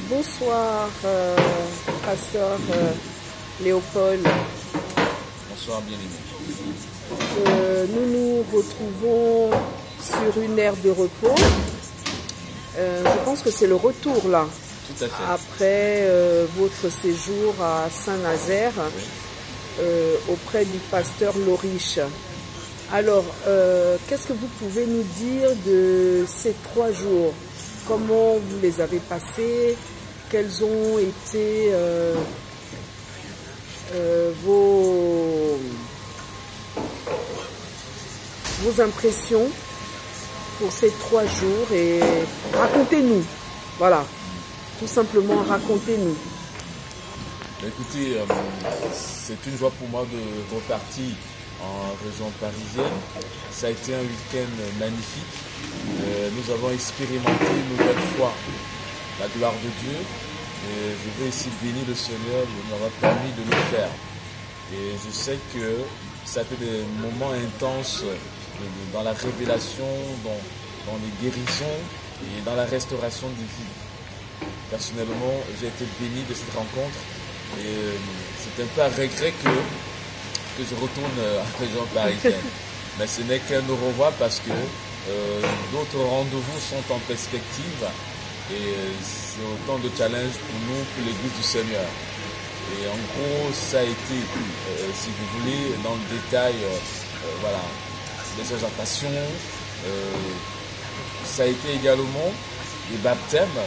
Bonsoir, pasteur Léopold. Bonsoir, bien-aimé. Nous nous retrouvons sur une aire de repos. Je pense que c'est le retour là. Tout à fait. Après votre séjour à Saint-Nazaire, oui, auprès du pasteur Loriche. Alors, qu'est-ce que vous pouvez nous dire de ces 3 jours? Comment vous les avez passés? Quelles ont été vos impressions pour ces 3 jours? Et racontez-nous, voilà, tout simplement racontez-nous. Écoutez, c'est une joie pour moi de repartir en région parisienne. Ça a été un week-end magnifique. Nous avons expérimenté une nouvelle fois la gloire de Dieu. Et je veux ici bénir le Seigneur de nous avoir permis de le faire. Et je sais que ça a été des moments intenses dans la révélation, dans les guérisons et dans la restauration des vies. Personnellement, j'ai été béni de cette rencontre. Et c'est un peu à regret que je retourne en région parisienne. Mais ce n'est qu'un au revoir parce que d'autres rendez-vous sont en perspective et c'est autant de challenges pour nous, pour l'Église du Seigneur. Et en gros, ça a été, si vous voulez, dans le détail, voilà, les exhortations, ça a été également les baptêmes.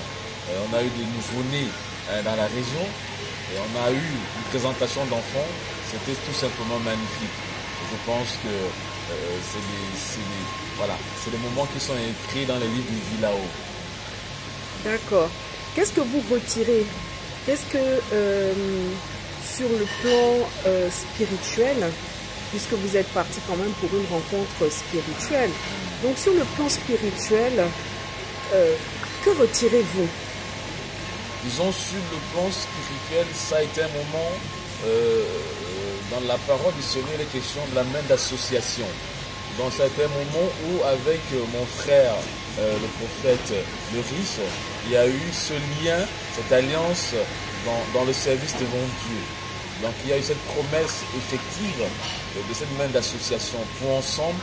On a eu des nouveau-nés dans la région et on a eu une présentation d'enfants. C'était tout simplement magnifique. Je pense que c'est des moments qui sont écrits dans les livres du Vilao. D'accord. Qu'est-ce que vous retirez? Qu'est-ce que, sur le plan spirituel, puisque vous êtes parti quand même pour une rencontre spirituelle, donc sur le plan spirituel, que retirez-vous? Disons, sur le plan spirituel, ça a été un moment, dans la parole du Seigneur, il est question de la main d'association. Donc ça a été un moment où, avec mon frère, le prophète Loriche, il y a eu ce lien, cette alliance dans le service devant Dieu. Donc il y a eu cette promesse effective de cette main d'association pour ensemble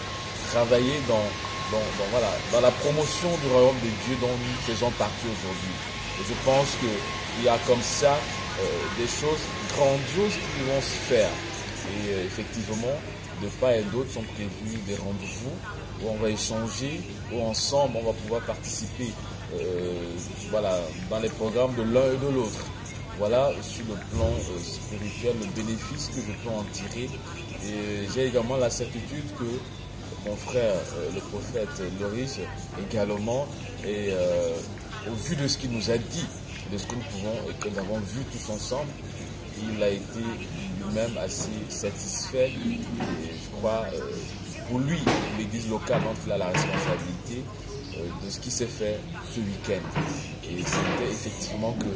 travailler dans la promotion du royaume de Dieu dont nous faisons partie aujourd'hui. Et je pense qu'il y a comme ça des choses grandioses qui vont se faire. Et effectivement, de part et d'autre sont prévus des rendez-vous où on va échanger, où ensemble on va pouvoir participer dans les programmes de l'un et de l'autre. Voilà sur le plan spirituel le bénéfice que je peux en tirer. Et j'ai également la certitude que mon frère, le prophète Loriche, également, et au vu de ce qu'il nous a dit, de ce que nous pouvons et que nous avons vu tous ensemble, il a été lui-même assez satisfait. Et je crois, pour lui, l'église locale dont il a la responsabilité, de ce qui s'est fait ce week-end. Et c'était effectivement que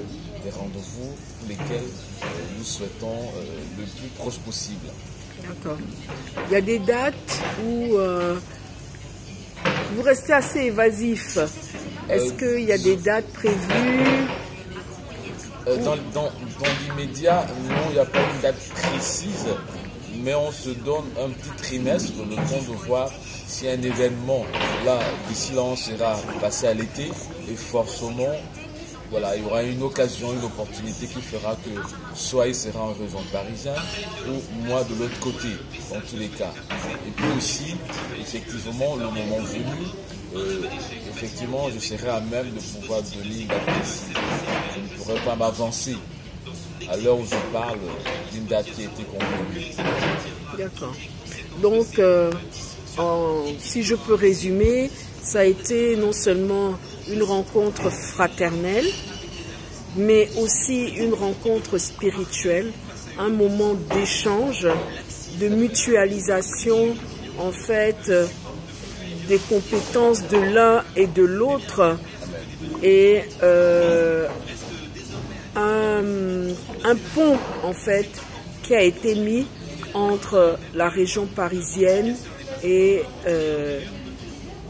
des rendez-vous pour lesquels nous souhaitons le plus proche possible. D'accord. Il y a des dates où vous restez assez évasif. Est-ce qu'il y a des dates prévues? Dans l'immédiat, non, il n'y a pas une date précise, mais on se donne un petit trimestre, le temps de voir s'il y a un événement. Là, d'ici là, on sera passé à l'été et forcément, voilà, il y aura une occasion, une opportunité qui fera que soit il sera en région parisienne ou moi de l'autre côté, dans tous les cas. Et puis aussi, effectivement, le moment venu, effectivement, je serai à même de pouvoir donner une date précise. Je ne pourrais pas m'avancer à l'heure où je parle d'une date qui a été convenue. D'accord. Donc, si je peux résumer, ça a été non seulement une rencontre fraternelle, mais aussi une rencontre spirituelle, un moment d'échange, de mutualisation, en fait, des compétences de l'un et de l'autre, et un pont, en fait, qui a été mis entre la région parisienne et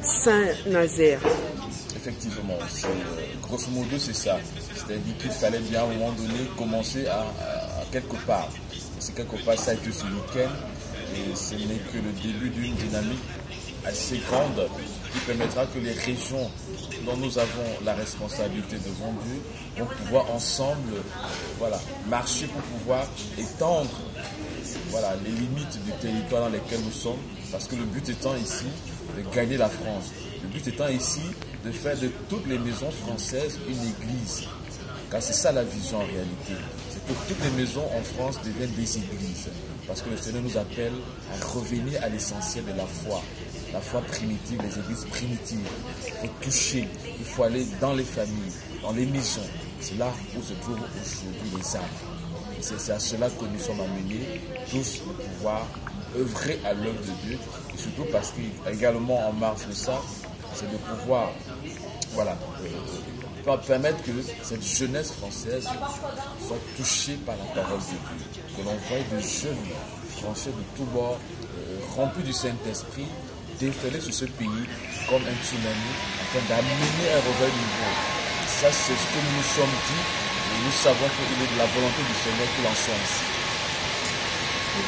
Saint-Nazaire. Effectivement, grosso modo c'est ça. C'est-à-dire qu'il fallait bien à un moment donné commencer à quelque part. Et c'est quelque part, ça a été ce week-end et ce n'est que le début d'une dynamique assez grande qui permettra que les régions dont nous avons la responsabilité devant Dieu vont pouvoir ensemble marcher pour pouvoir étendre les limites du territoire dans lequel nous sommes, parce que le but étant ici de gagner la France. Le but étant ici de faire de toutes les maisons françaises une église. Car c'est ça la vision en réalité. C'est que toutes les maisons en France deviennent des églises. Parce que le Seigneur nous appelle à revenir à l'essentiel de la foi. La foi primitive, les églises primitives. Il faut toucher, il faut aller dans les familles, dans les maisons. C'est là où se trouvent aujourd'hui les âmes. Et c'est à cela que nous sommes amenés tous pour pouvoir œuvrer à l'œuvre de Dieu. Et surtout parce qu'également en marge de ça, c'est de pouvoir permettre que cette jeunesse française soit touchée par la parole de Dieu. Que l'on voie de jeunes Français de tous bords, remplis du Saint-Esprit, déferler sur ce pays comme un tsunami afin d'amener un réveil nouveau. Ça, c'est ce que nous nous sommes dit et nous savons qu'il est de la volonté du Seigneur qu'il en soit ainsi.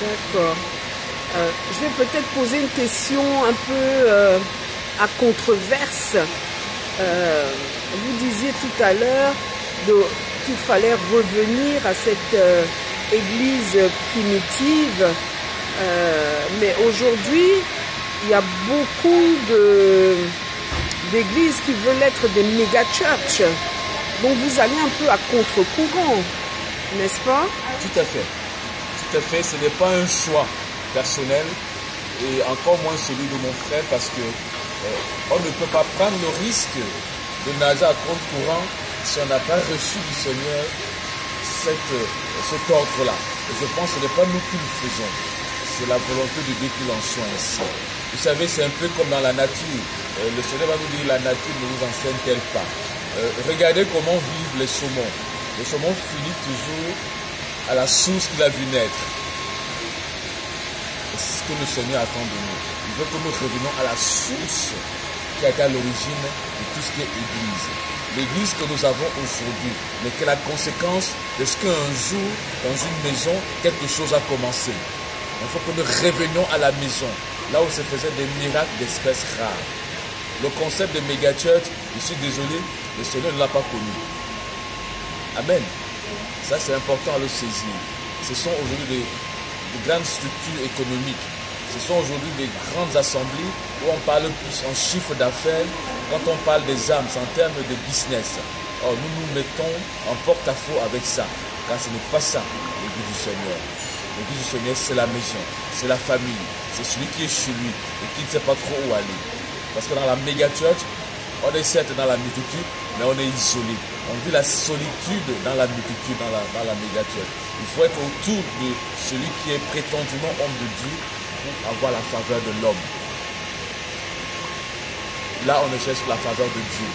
D'accord. Je vais peut-être poser une question un peu à controverse. Vous disiez tout à l'heure qu'il fallait revenir à cette église primitive, mais aujourd'hui, il y a beaucoup d'églises qui veulent être des méga-churches. Donc vous allez un peu à contre-courant, n'est-ce pas? Tout à fait. Tout à fait. Ce n'est pas un choix personnel et encore moins celui de mon frère parce que on ne peut pas prendre le risque de nager à contre-courant si on n'a pas reçu du Seigneur cet ordre-là. Et je pense que ce n'est pas nous qui le faisons. C'est la volonté de Dieu qu'il en soit ainsi. Vous savez, c'est un peu comme dans la nature. Le Seigneur va nous dire la nature ne nous enseigne-t-elle pas. Regardez comment vivent les saumons. Le saumon finit toujours à la source qu'il a vu naître. Et c'est ce que le Seigneur attend de nous. Il veut que nous revenions à la source qui a été à l'origine de tout ce qui est Église. L'Église que nous avons aujourd'hui n'est que la conséquence de ce qu'un jour, dans une maison, quelque chose a commencé. Il faut que nous revenions à la maison, là où se faisaient des miracles d'espèces rares. Le concept de méga-church, je suis désolé, le Seigneur ne l'a pas connu. Amen. Ça, c'est important à le saisir. Ce sont aujourd'hui de grandes structures économiques. Ce sont aujourd'hui des grandes assemblées où on parle plus en chiffre d'affaires. Quand on parle des âmes, c'est en termes de business. Or, nous nous mettons en porte-à-faux avec ça. Car ce n'est pas ça, l'Église du Seigneur. L'Église du Seigneur, c'est la maison, c'est la famille. C'est celui qui est chez lui et qui ne sait pas trop où aller. Parce que dans la méga-church, on est certes dans la multitude, mais on est isolé. On vit la solitude dans la multitude, dans la méga-church. Il faut être autour de celui qui est prétendument homme de Dieu pour avoir la faveur de l'homme. Là, on ne cherche la faveur de Dieu,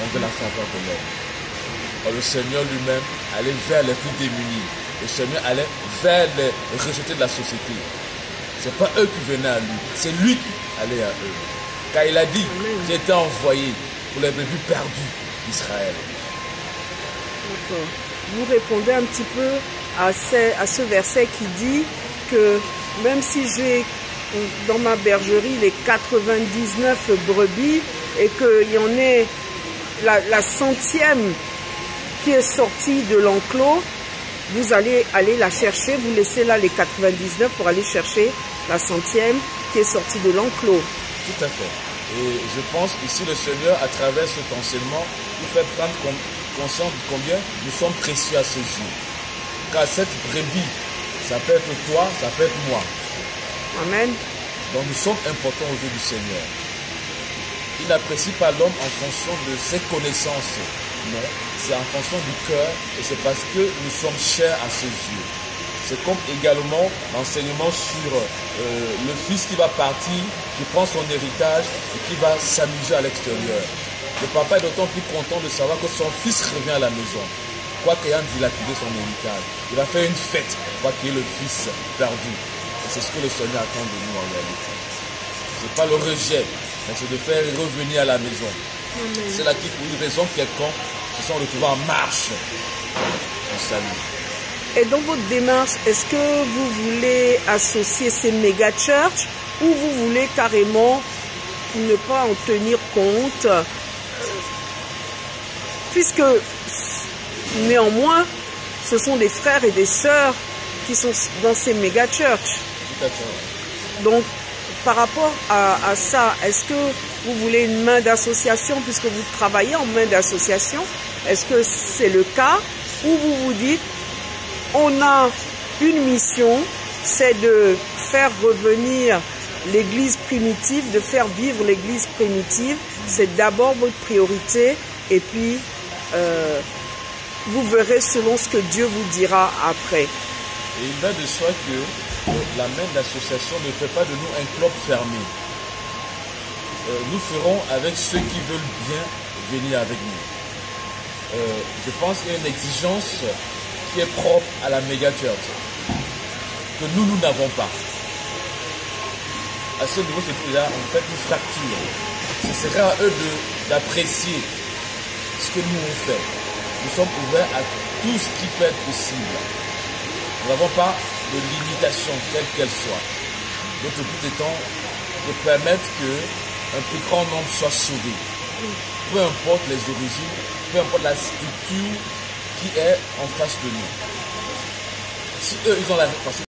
on veut la faveur de l'homme. Le Seigneur lui-même allait vers les plus démunis. Le Seigneur allait vers les rejetés de la société. Ce n'est pas eux qui venaient à lui, c'est lui qui allait à eux. Car il a dit, j'ai été envoyé pour les brebis perdues d'Israël. D'accord. Vous répondez un petit peu à ce verset qui dit que même si j'ai dans ma bergerie les 99 brebis et qu'il y en ait la centième qui est sortie de l'enclos, vous allez aller la chercher, vous laissez là les 99 pour aller chercher la centième qui est sortie de l'enclos. Tout à fait. Et je pense ici le Seigneur, à travers cet enseignement, nous fait prendre conscience de combien nous sommes précieux à ses yeux. Car cette brebis, ça peut être toi, ça peut être moi. Amen. Donc nous sommes importants aux yeux du Seigneur. Il n'apprécie pas l'homme en fonction de ses connaissances. Non, c'est en fonction du cœur et c'est parce que nous sommes chers à ses yeux. C'est comme également l'enseignement sur le fils qui va partir, qui prend son héritage et qui va s'amuser à l'extérieur. Le papa est d'autant plus content de savoir que son fils revient à la maison. Quoi qu'ayant dilapidé son héritage, il va faire une fête, quoi qu'il y ait le fils perdu. Et c'est ce que le Seigneur attend de nous en réalité. Ce n'est pas le rejet, mais c'est de faire revenir à la maison. C'est là qui, pour une raison quelconque, se sont retrouvés en marche au salut. Et dans votre démarche, est-ce que vous voulez associer ces méga church ou vous voulez carrément ne pas en tenir compte, puisque néanmoins, ce sont des frères et des sœurs qui sont dans ces méga church. Tout à fait. Donc, par rapport à ça, est-ce que vous voulez une main d'association, puisque vous travaillez en main d'association? Est-ce que c'est le cas? Ou vous vous dites, on a une mission, c'est de faire revenir l'église primitive, de faire vivre l'église primitive. C'est d'abord votre priorité, et puis vous verrez selon ce que Dieu vous dira après. Et il va de soi que la main d'association ne fait pas de nous un club fermé. Nous ferons avec ceux qui veulent bien venir avec nous. Je pense qu'il y a une exigence qui est propre à la méga church, que nous n'avons pas. À ce niveau, c'est déjà en fait une fracture. Ce serait à eux d'apprécier ce que nous on fait. Nous sommes ouverts à tout ce qui peut être possible. Nous n'avons pas de limitation, quelle qu'elle soit. Notre but étant de permettre qu'un plus grand nombre soit sauvé. Peu importe les origines, peu importe la structure qui est en face de nous. Si eux, ils ont la...